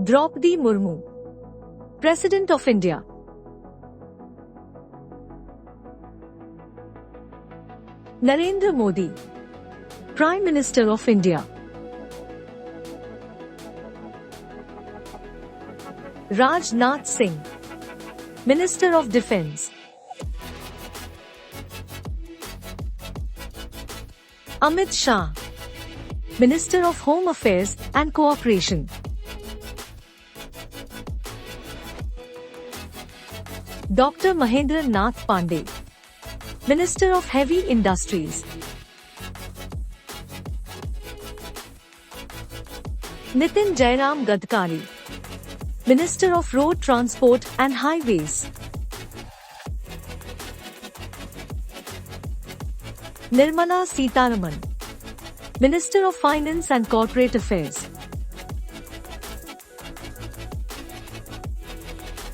Draupadi Murmu, President of India. Narendra Modi, Prime Minister of India. Rajnath Singh, Minister of Defence. Amit Shah, Minister of Home Affairs and Cooperation. Dr. Mahendra Nath Pandey, Minister of Heavy Industries. Nitin Jairam Gadkari, Minister of Road Transport and Highways. Nirmala Sitharaman, Minister of Finance and Corporate Affairs.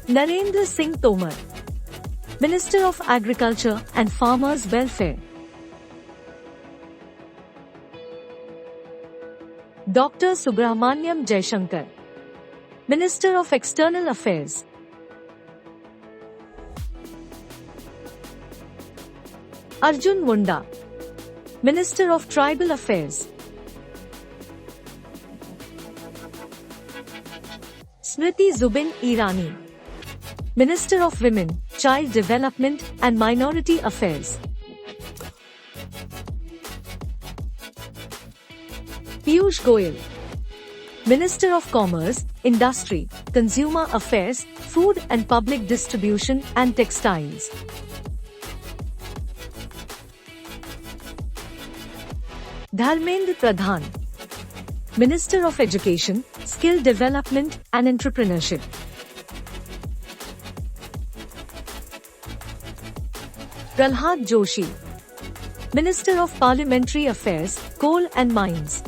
Narendra Singh Tomar, Minister of Agriculture and Farmers Welfare. Dr. Subramaniam Jaishankar, Minister of External Affairs. Arjun Munda, Minister of Tribal Affairs. Smriti Zubin Irani, Minister of Women, Child Development and Minority Affairs. Piyush Goyal, Minister of Commerce, Industry, Consumer Affairs, Food and Public Distribution and Textiles. Dharmendra Pradhan, Minister of Education, Skill Development and Entrepreneurship. Prahlad Joshi, Minister of Parliamentary Affairs, Coal and Mines.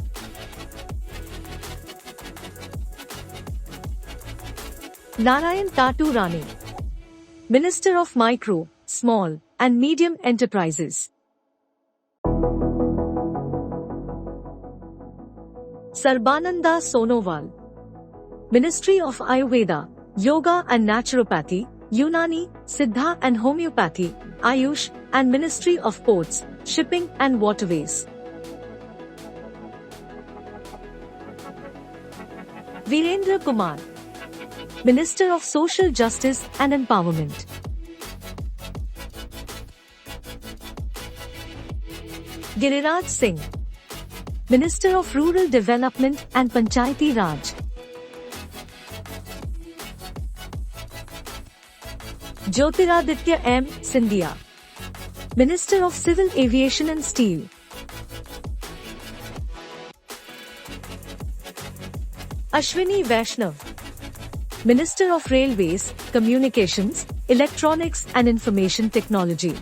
Narayan Tatu Rane, Minister of Micro, Small and Medium Enterprises. Sarbananda Sonowal, Ministry of Ayurveda, Yoga and Naturopathy, Unani, Siddha and Homeopathy, Ayush and Ministry of Ports, Shipping and Waterways. Virendra Kumar, Minister of Social Justice and Empowerment. Giriraj Singh, Minister of Rural Development and Panchayati Raj. Jyotiraditya M. Scindia, Minister of Civil Aviation and Steel. Ashwini Vaishnav, Minister of Railways, Communications, Electronics and Information Technology.